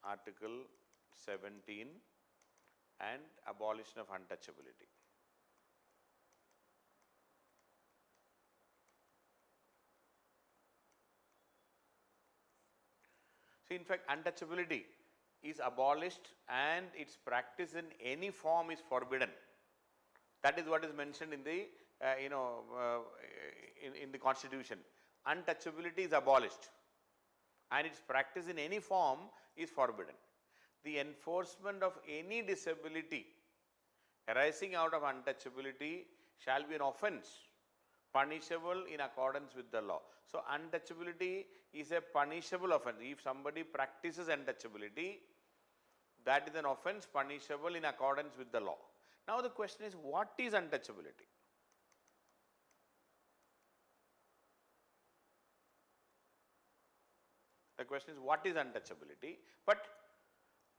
Article 17 and abolition of untouchability. See, in fact, untouchability is abolished and its practice in any form is forbidden. That is what is mentioned in the in the Constitution. Untouchability is abolished and its practice in any form is forbidden. The enforcement of any disability arising out of untouchability shall be an offence punishable in accordance with the law. So, untouchability is a punishable offence. If somebody practices untouchability, that is an offence punishable in accordance with the law. Now, the question is, what is untouchability? The question is, what is untouchability? But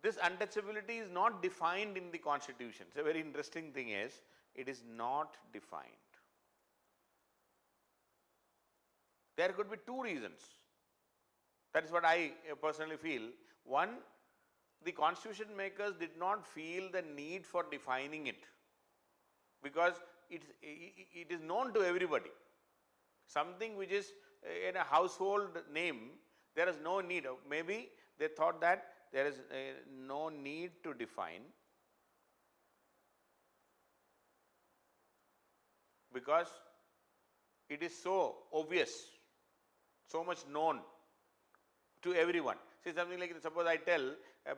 this untouchability is not defined in the Constitution. So, a very interesting thing is, it is not defined. There could be two reasons. That is what I personally feel. One, the Constitution makers did not feel the need for defining it, because it is known to everybody. Something which is in a household name, there is no need. Maybe they thought that there is no need to define, because it is so obvious, so much known to everyone. See, something like, suppose I tell,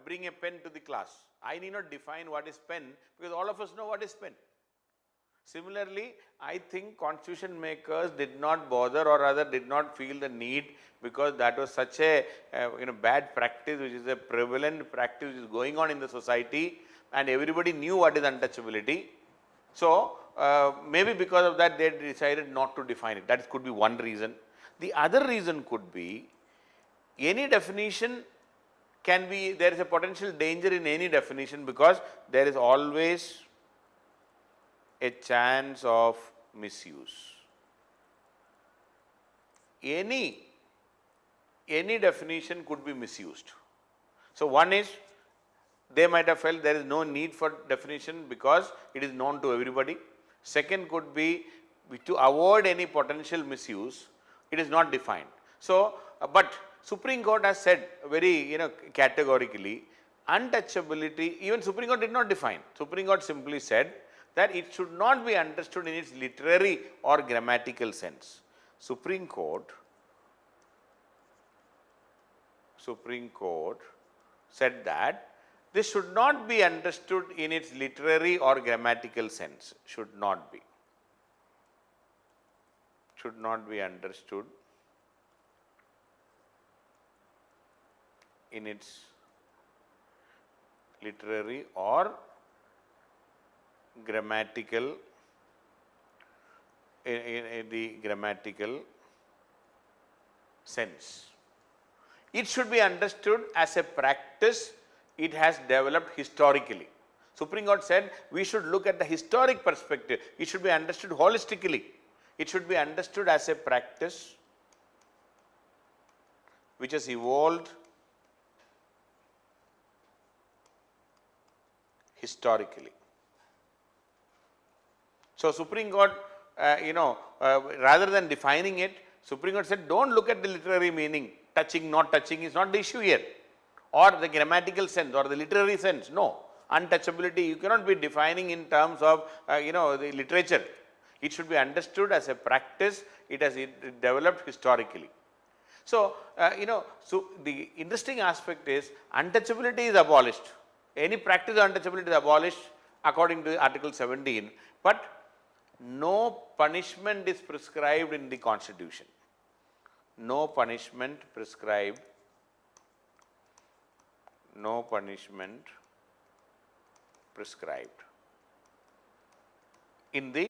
bring a pen to the class. I need not define what is pen, because all of us know what is pen. Similarly, I think Constitution makers did not bother, or rather did not feel the need, because that was such a bad practice, which is a prevalent practice which is going on in the society, and everybody knew what is untouchability. So, maybe because of that they decided not to define it. That could be one reason. The other reason could be, any definition can be, there is a potential danger in any definition, because there is always a chance of misuse. Any definition could be misused. So, one is, they might have felt there is no need for definition because it is known to everybody. Second could be, to avoid any potential misuse, it is not defined. So, but Supreme Court has said very categorically, untouchability, even Supreme Court did not define. Supreme Court simply said that it should not be understood in its literary or grammatical sense. Supreme Court said that this should not be understood in its literary or grammatical sense. Should not be understood in its literary or grammatical, in the grammatical sense. It should be understood as a practice it has developed historically. Supreme Court said we should look at the historic perspective. It should be understood holistically. It should be understood as a practice which has evolved historically. So, Supreme Court, rather than defining it, Supreme Court said, don't look at the literary meaning, touching, not touching is not the issue here, or the grammatical sense or the literary sense. No, untouchability, you cannot be defining in terms of, the literature. It should be understood as a practice, it has developed historically. So, so the interesting aspect is, untouchability is abolished. Any practice of untouchability is abolished according to Article 17, but no punishment is prescribed in the Constitution. No punishment prescribed, no punishment prescribed in the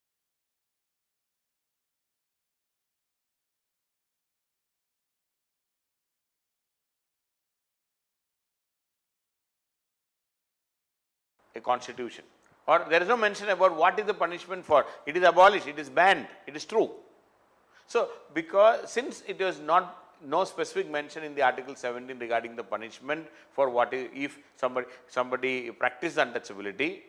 a Constitution, or there is no mention about what is the punishment for. It is abolished, it is banned, it is true. So, because since it was not no specific mention in the Article 17 regarding the punishment for what if somebody practices untouchability.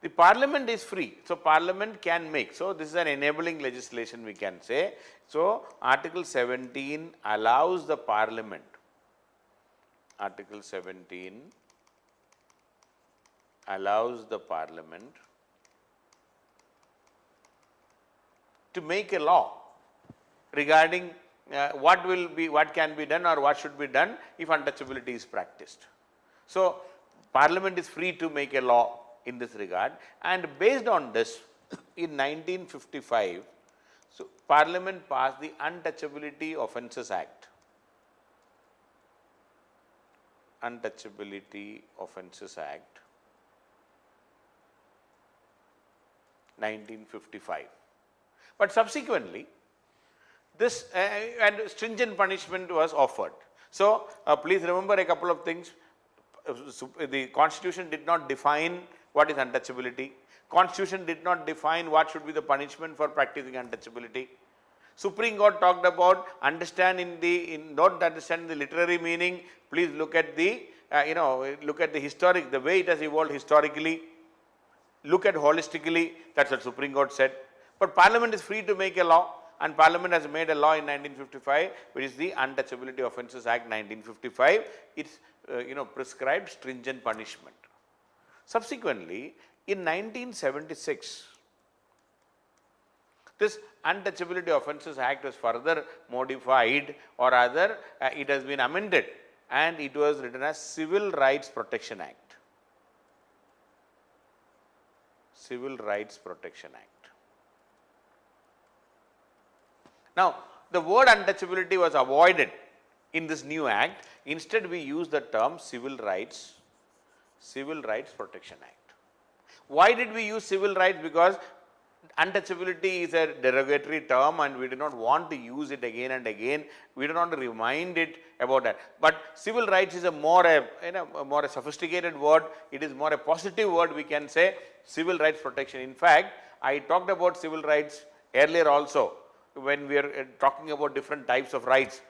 The Parliament is free, so Parliament can make. So this is an enabling legislation, we can say. So Article 17 allows the Parliament. Article 17 allows the Parliament to make a law regarding what can be done or what should be done if untouchability is practiced. So Parliament is free to make a law in this regard, and based on this, in 1955, so Parliament passed the Untouchability Offences Act. Untouchability Offences Act 1955. But subsequently, this and stringent punishment was offered. So please remember a couple of things. The Constitution did not define what is untouchability. Constitution did not define what should be the punishment for practicing untouchability. Supreme Court talked about don't understand in the literary meaning. Please look at the look at the historic, the way it has evolved historically. Look at holistically. That's what Supreme Court said. But Parliament is free to make a law, and Parliament has made a law in 1955, which is the Untouchability Offences Act 1955. It's prescribed stringent punishment. Subsequently, in 1976, this Untouchability Offences Act was further modified, or rather it has been amended, and it was written as Civil Rights Protection Act. Civil Rights Protection Act. Now, the word untouchability was avoided in this new act. Instead, we use the term Civil Rights Protection Act. Why did we use civil rights? Because untouchability is a derogatory term, and we do not want to use it again and again. We do not want to remind it about that. But civil rights is a more a sophisticated word. It is more a positive word, we can say. Civil rights protection. In fact, I talked about civil rights earlier also when we are talking about different types of rights.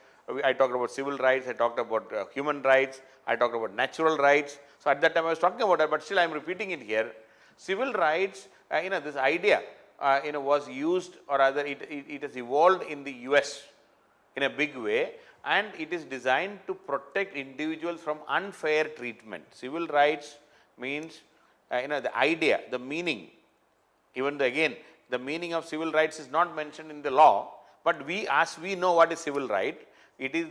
I talked about civil rights, I talked about human rights, I talked about natural rights. So at that time I was talking about that, but still I am repeating it here. Civil rights, this idea was used, or rather it has evolved in the US in a big way, and it is designed to protect individuals from unfair treatment. Civil rights means the idea, the meaning, even again the meaning of civil rights is not mentioned in the law, but as we know what is civil right, it is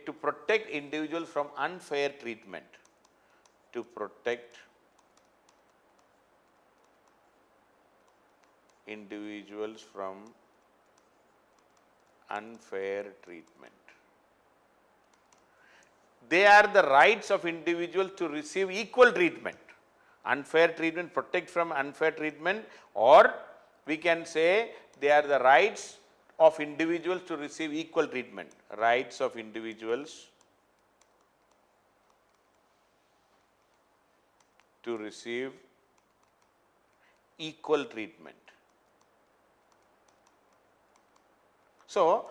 to protect individuals from unfair treatment. To protect individuals from unfair treatment. They are the rights of individuals to receive equal treatment. Unfair treatment, protect from unfair treatment, or we can say they are the rights of individuals to receive equal treatment. Rights of individuals to receive equal treatment. So,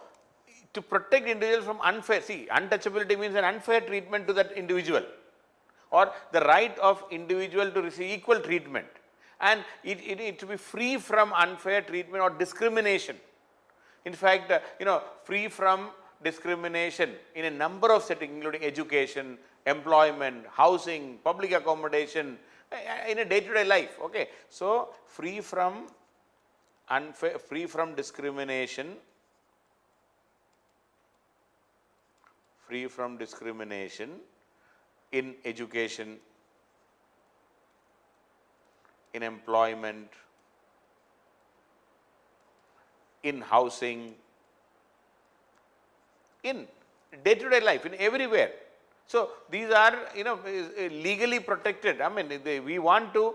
to protect individuals from unfair, untouchability means an unfair treatment to that individual, or the right of individual to receive equal treatment, and it to be free from unfair treatment or discrimination. In fact, free from discrimination in a number of settings, including education, employment, housing, public accommodation, in a day-to-day life. Okay, so free from discrimination. Free from discrimination in education, in employment, in housing, in day-to-day life, in everywhere. So these are legally protected. I mean, we want to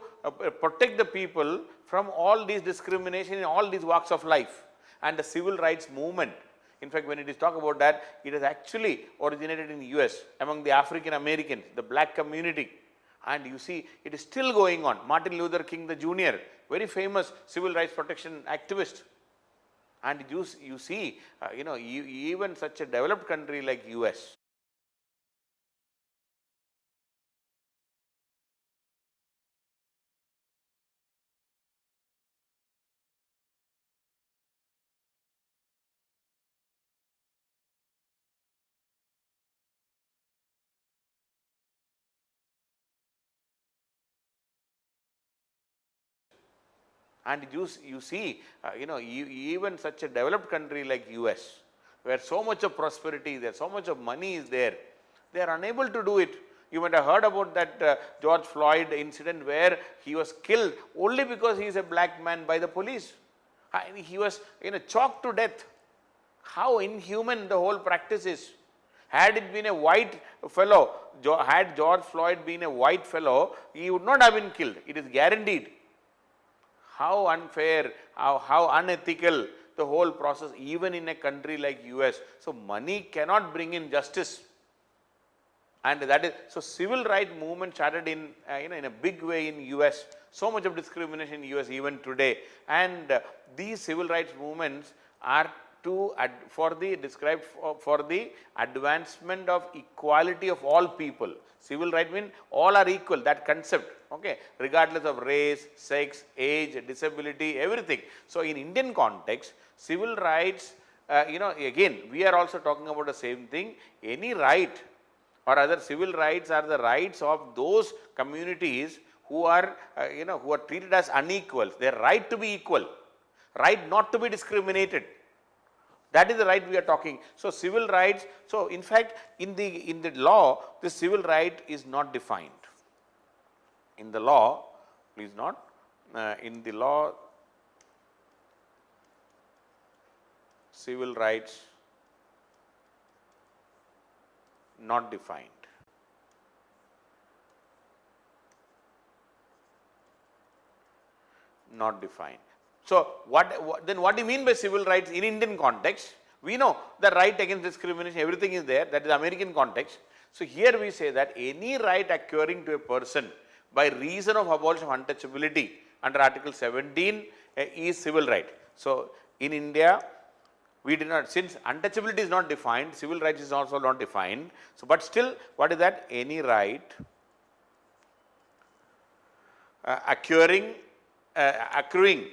protect the people from all these discrimination in all these walks of life. And the civil rights movement, in fact, when it is talked about that, it has actually originated in the US among the African Americans, the black community, and you see it is still going on. Martin Luther King the Jr., very famous civil rights protection activist, And you see, even such a developed country like US, and you see, even such a developed country like US, where so much of prosperity is there, so much of money is there, they are unable to do it. You might have heard about that George Floyd incident where he was killed only because he is a black man by the police. He was choked to death. How inhuman the whole practice is. Had it been a white fellow, had George Floyd been a white fellow, he would not have been killed. It is guaranteed. How unfair, how unethical the whole process, even in a country like US. So money cannot bring in justice. And that is, so civil rights movement started in a big way in US. So much of discrimination in US even today. And these civil rights movements are for the advancement of equality of all people. Civil rights mean all are equal, that concept, okay, regardless of race, sex, age, disability, everything. So in Indian context, civil rights, again, we are also talking about the same thing. Any right or other civil rights are the rights of those communities who are, who are treated as unequals. Their right to be equal, right not to be discriminated. That is the right we are talking. So civil rights, so in fact, in the law, the civil right is not defined. In the law, please not, in the law, civil rights not defined. Not defined. So then what do you mean by civil rights in Indian context? We know the right against discrimination, everything is there, that is American context. So here we say that any right accruing to a person by reason of abolition of untouchability under Article 17 is civil right. So in India, we did not, since untouchability is not defined, civil rights is also not defined. So but still, what is that? Any right accruing, adding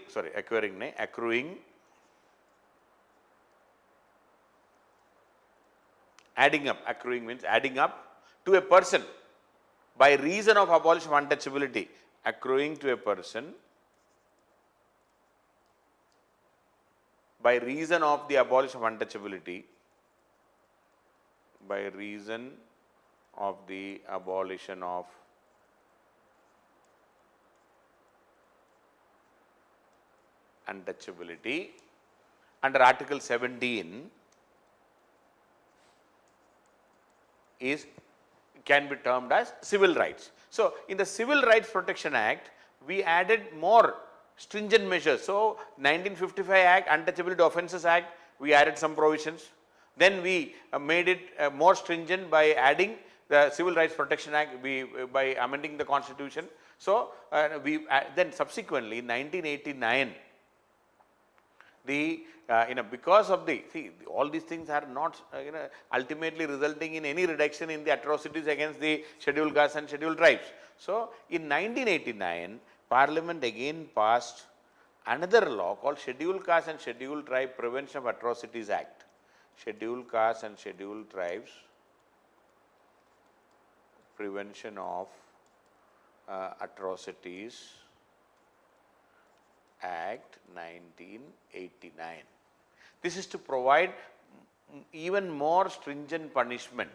up, accruing means adding up to a person by reason of abolition of untouchability, accruing to a person by reason of the abolition of untouchability, by reason of the abolition of untouchability under Article 17 can be termed as civil rights. So in the Civil Rights Protection Act, we added more stringent measures. So 1955 Act, Untouchability Offences Act, we added some provisions. Then we made it more stringent by adding the Civil Rights Protection Act, by amending the Constitution. So then subsequently in 1989, because of all these things are not ultimately resulting in any reduction in the atrocities against the scheduled castes and scheduled tribes. So in 1989, Parliament again passed another law called Scheduled Caste and Scheduled Tribe Prevention of Atrocities Act. Scheduled Caste and Scheduled Tribes Prevention of Atrocities Act 1989. This is to provide even more stringent punishment,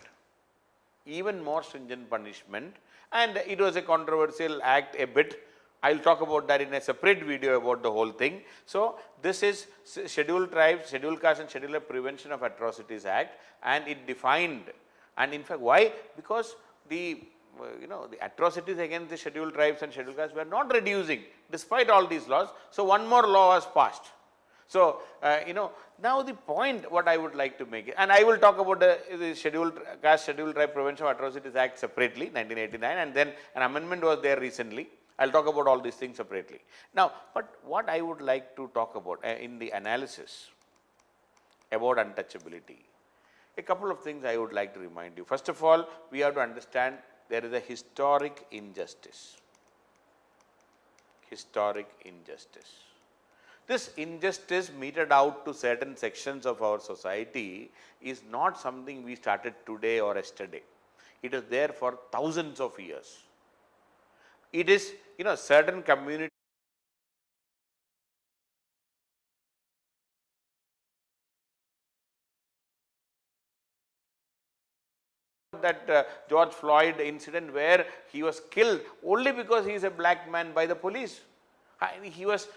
and it was a controversial act a bit. I will talk about that in a separate video about the whole thing. So this is Scheduled Tribes, Scheduled Caste and Scheduled Tribe Prevention of Atrocities Act, and it defined, and in fact why? Because the atrocities against the scheduled tribes and scheduled castes were not reducing despite all these laws. So one more law was passed. So now the point what I would like to make, and I will talk about the Scheduled Caste, Scheduled Tribe Prevention of Atrocities Act separately, 1989, and then an amendment was there recently. I will talk about all these things separately. Now, but what I would like to talk about in the analysis about untouchability. A couple of things I would like to remind you. First of all, we have to understand there is a historic injustice. Historic injustice. This injustice meted out to certain sections of our society is not something we started today or yesterday. It is there for thousands of years. It is, certain communities that George Floyd incident where he was killed only because he is a black man by the police. He was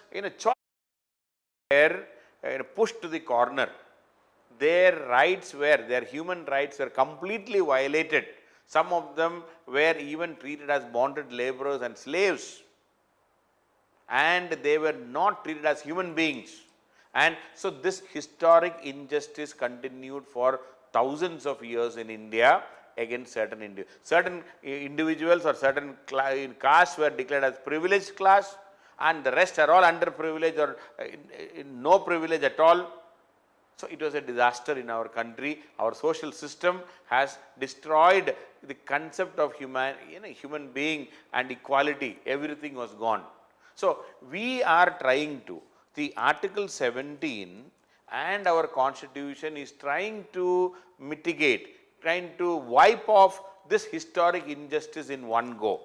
pushed to the corner. Their human rights were completely violated. Some of them were even treated as bonded laborers and slaves, and they were not treated as human beings. And so this historic injustice continued for thousands of years in India against certain individuals or certain castes were declared as privileged class, and the rest are all underprivileged or no privilege at all. So it was a disaster in our country. Our social system has destroyed the concept of human being and equality. Everything was gone. So we are trying to, the Article 17 and our constitution is trying to mitigate, trying to wipe off this historic injustice in one go.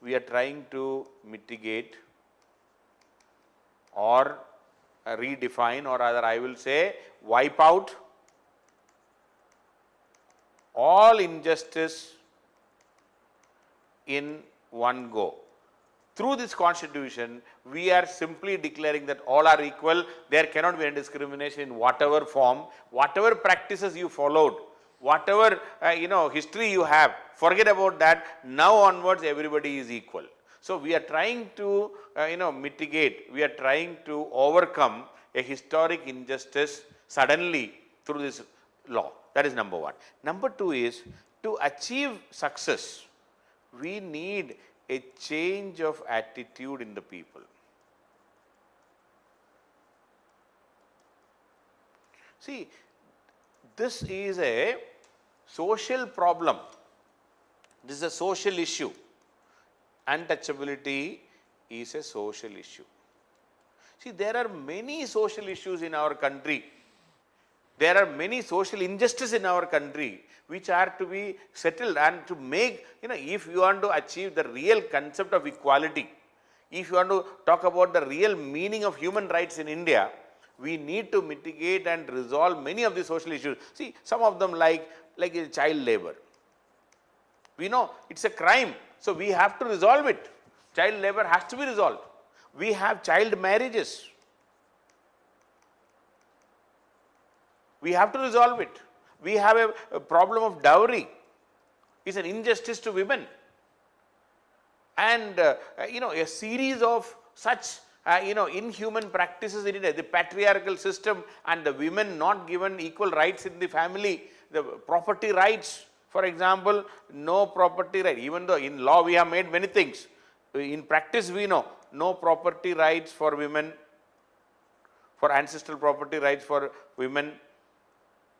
We are trying to mitigate or redefine, or rather I will say wipe out all injustice in one go. Through this constitution, we are simply declaring that all are equal. There cannot be any discrimination in whatever form, whatever practices you followed, whatever history you have, forget about that. Now onwards everybody is equal. So we are trying to mitigate, we are trying to overcome a historic injustice suddenly through this law. That is number one. Number two is, to achieve success, we need a change of attitude in the people. See, this is a social problem. This is a social issue. Untouchability is a social issue. See, there are many social issues in our country. There are many social injustices in our country which are to be settled, and to make, if you want to achieve the real concept of equality, if you want to talk about the real meaning of human rights in India, we need to mitigate and resolve many of the social issues. See, some of them like child labor. We know it's a crime, so we have to resolve it. Child labor has to be resolved. We have child marriages. We have to resolve it. We have a problem of dowry. It's an injustice to women. And, a series of such, inhuman practices in India, the patriarchal system and the women not given equal rights in the family, the property rights, for example, no property right, even though in law we have made many things. In practice we know, no property rights for women, for ancestral property rights for women,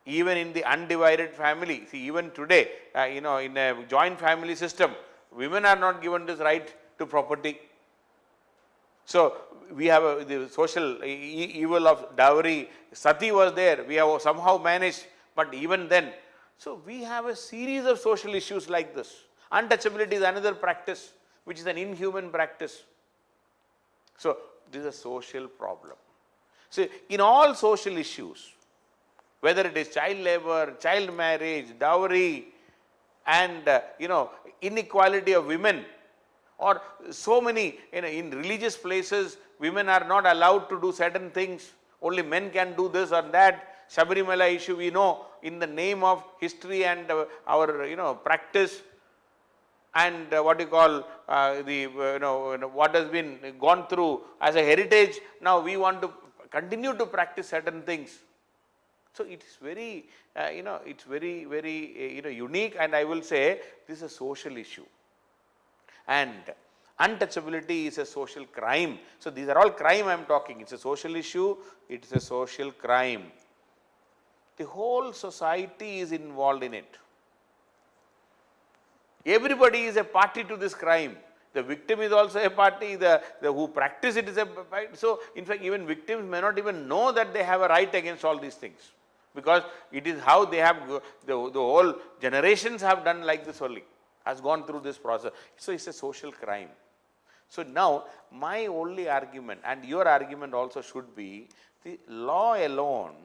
even in the undivided family. See, even today, in a joint family system, women are not given this right to property. So we have the social evil of dowry. Sati was there, we have somehow managed, but even then. So we have a series of social issues like this. Untouchability is another practice, which is an inhuman practice. So this is a social problem. So in all social issues, whether it is child labor, child marriage, dowry, and inequality of women, or so many, in religious places, women are not allowed to do certain things, only men can do this or that. Sabarimala issue, we know, in the name of history and our practice, and what you call what has been gone through as a heritage, now we want to continue to practice certain things. So it is very, it's very, very, unique, and I will say this is a social issue. And untouchability is a social crime. So these are all crime I am talking. It's a social issue, it's a social crime. the whole society is involved in it. Everybody is a party to this crime. The victim is also a party, the who practice it is a party. So, in fact, even victims may not even know that they have a right against all these things, because it is how they have, the whole generations have done like this only, has gone through this process. So, it's a social crime. So, now my only argument, and your argument also should be, the law alone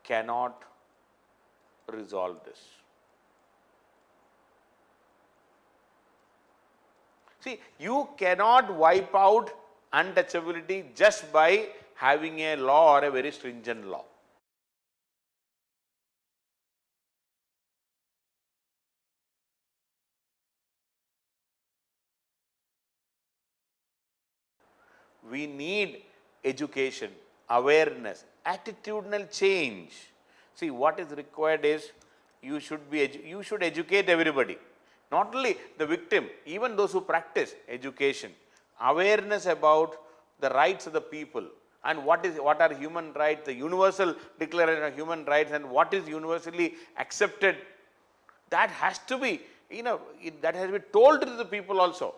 cannot resolve this. See, you cannot wipe out untouchability just by having a law or a very stringent law. We need education, awareness, attitudinal change. See, what is required is you should educate everybody. Not only the victim, even those who practice education, awareness about the rights of the people, and what are human rights, the universal declaration of human rights, and what is universally accepted. That has to be, that has to be told to the people also.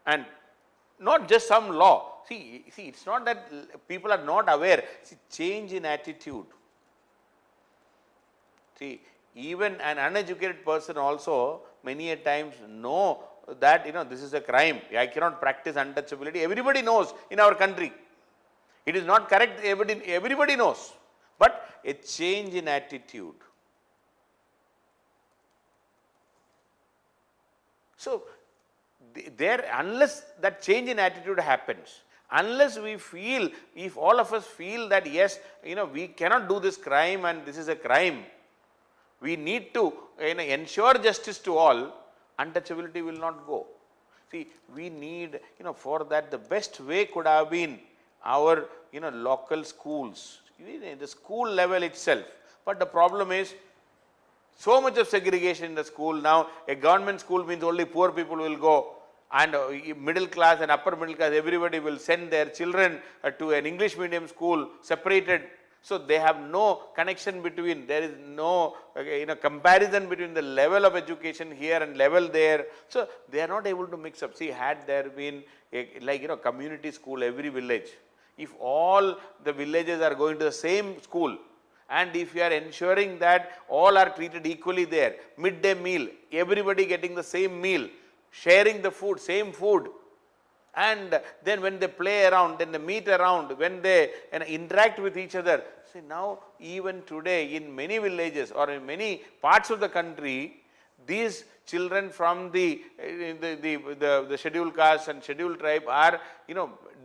And not just some law. See, it's not that people are not aware. See, change in attitude. See, even an uneducated person also many a times know that this is a crime. I cannot practice untouchability. Everybody knows in our country. It is not correct. Everybody knows. But a change in attitude. So, unless that change in attitude happens, unless we feel, if all of us feel that yes, we cannot do this crime and this is a crime, we need to ensure justice to all, untouchability will not go. See, we need, for that the best way could have been our, local schools, the school level itself. But the problem is, so much of segregation in the school. Now, a government school means only poor people will go, and middle class and upper middle class, everybody will send their children to an English medium school separated. So, they have no connection between, there is no comparison between the level of education here and level there. So, they are not able to mix up. See, had there been community school every village, if all the villages are going to the same school, and if you are ensuring that all are treated equally there, midday meal, everybody getting the same meal, sharing the food, same food, and then when they play around, then they meet around, when they interact with each other. See, now even today in many villages or in many parts of the country, these children from the scheduled caste and scheduled tribe are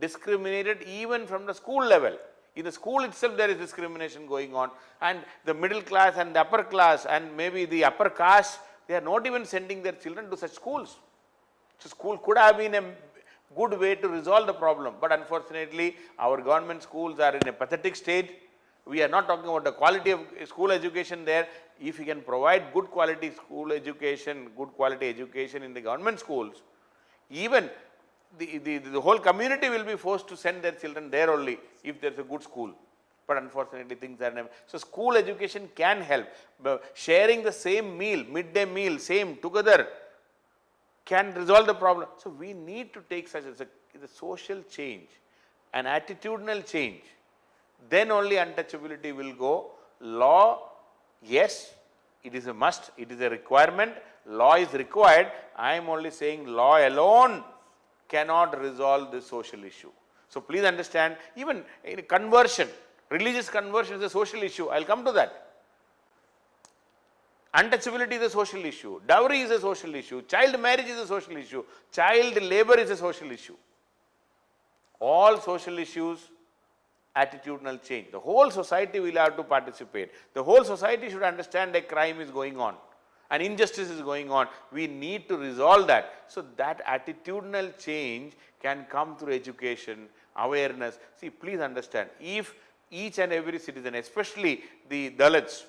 discriminated even from the school level. In the school itself there is discrimination going on, and the middle class and the upper class and maybe the upper caste, they are not even sending their children to such schools. So, school could have been a good way to resolve the problem, but unfortunately our government schools are in a pathetic state. We are not talking about the quality of school education there. If we can provide good quality school education, good quality education in the government schools, even the whole community will be forced to send their children there only if there is a good school. But unfortunately things are never. So, school education can help. Sharing the same meal, midday meal, same together, can resolve the problem. So, we need to take such as a social change, an attitudinal change. Then only untouchability will go. Law, yes, it is a must, it is a requirement, law is required. I am only saying law alone cannot resolve this social issue. So, please understand, even in conversion, religious conversion is a social issue. I will come to that. Untouchability is a social issue, dowry is a social issue, child marriage is a social issue, child labor is a social issue. All social issues, attitudinal change. The whole society will have to participate. The whole society should understand a crime is going on, an injustice is going on. We need to resolve that. So, that attitudinal change can come through education, awareness. See, please understand, if each and every citizen, especially the Dalits,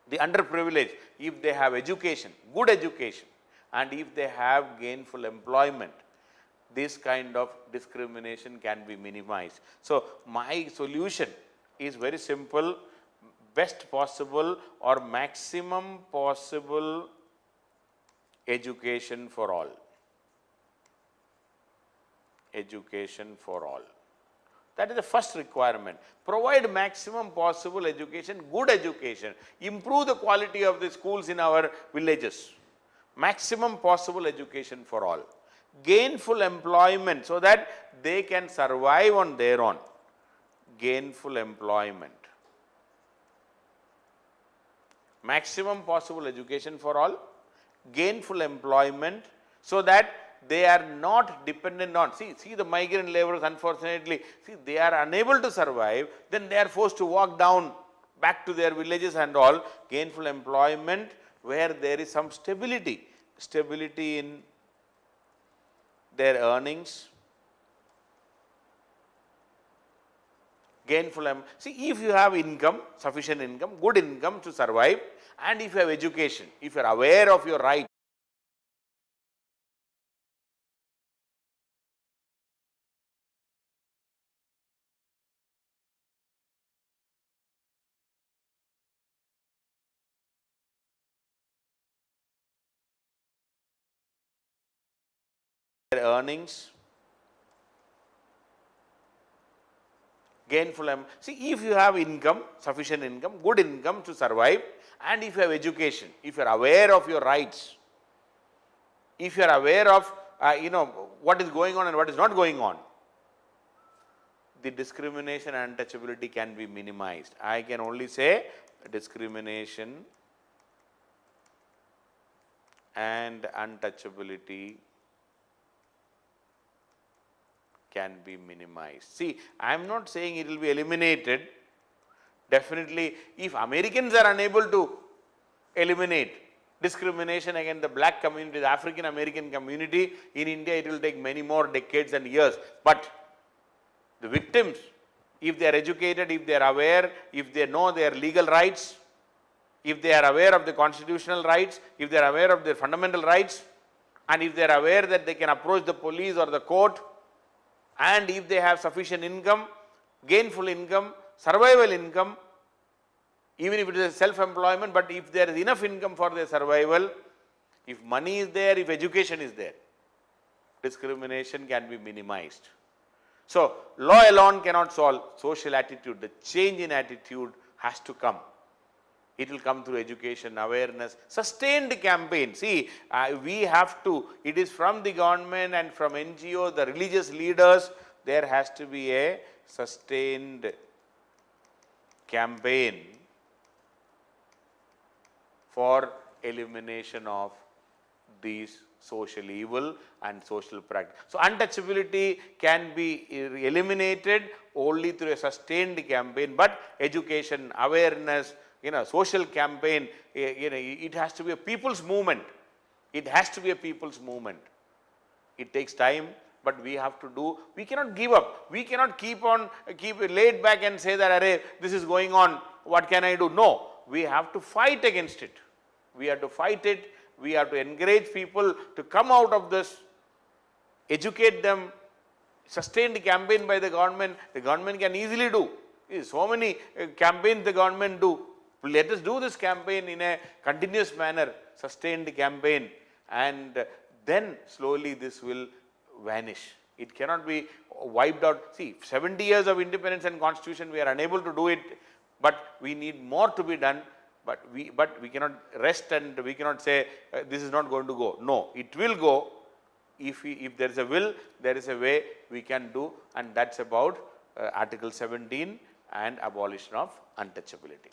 the underprivileged, if they have education, good education, and if they have gainful employment, this kind of discrimination can be minimized. So, my solution is very simple: best possible or maximum possible education for all. Education for all. That is the first requirement. Provide maximum possible education, good education. Improve the quality of the schools in our villages. Maximum possible education for all. Gainful employment so that they can survive on their own. Gainful employment. Maximum possible education for all. Gainful employment so that they are not dependent on, see the migrant laborers, unfortunately, they are unable to survive, then they are forced to walk down back to their villages and all. Gainful employment where there is some stability in their earnings. Gainful, see, if you have income, sufficient income, good income to survive, and if you have education, if you are aware of your rights, their earnings. Gainful, see, if you have income, sufficient income, good income to survive, and if you have education, if you are aware of your rights, if you are aware of what is going on and what is not going on, the discrimination and untouchability can be minimized. I can only say discrimination and untouchability can be minimized. See, I am not saying it will be eliminated. Definitely, if Americans are unable to eliminate discrimination against the black community, the African American community, in India it will take many more decades and years. But the victims, if they are educated, if they are aware, if they know their legal rights, if they are aware of the constitutional rights, if they are aware of their fundamental rights, and if they are aware that they can approach the police or the court, and if they have sufficient income, gainful income, survival income, even if it is self-employment, but if there is enough income for their survival, if money is there, if education is there, discrimination can be minimized. So, law alone cannot solve social attitude. The change in attitude has to come. It will come through education, awareness, sustained campaign. See, we have to, it is from the government and from NGO, the religious leaders, there has to be a sustained campaign for elimination of these social evil and social practice. So, untouchability can be eliminated only through a sustained campaign, but education, awareness, social campaign, it has to be a people's movement. It has to be a people's movement. It takes time, but we have to do, we cannot give up. We cannot keep laid back and say that, array, this is going on, what can I do? No, we have to fight against it. We have to fight it. We have to encourage people to come out of this, educate them, sustained campaign by the government can easily do. So many campaigns the government do. Let us do this campaign in a continuous manner, sustained campaign, and then slowly this will vanish. It cannot be wiped out. See, 70 years of independence and constitution, we are unable to do it, but we need more to be done. But we cannot rest and we cannot say this is not going to go. No, it will go. If there is a will, there is a way we can do, and that's about Article 17 and abolition of untouchability.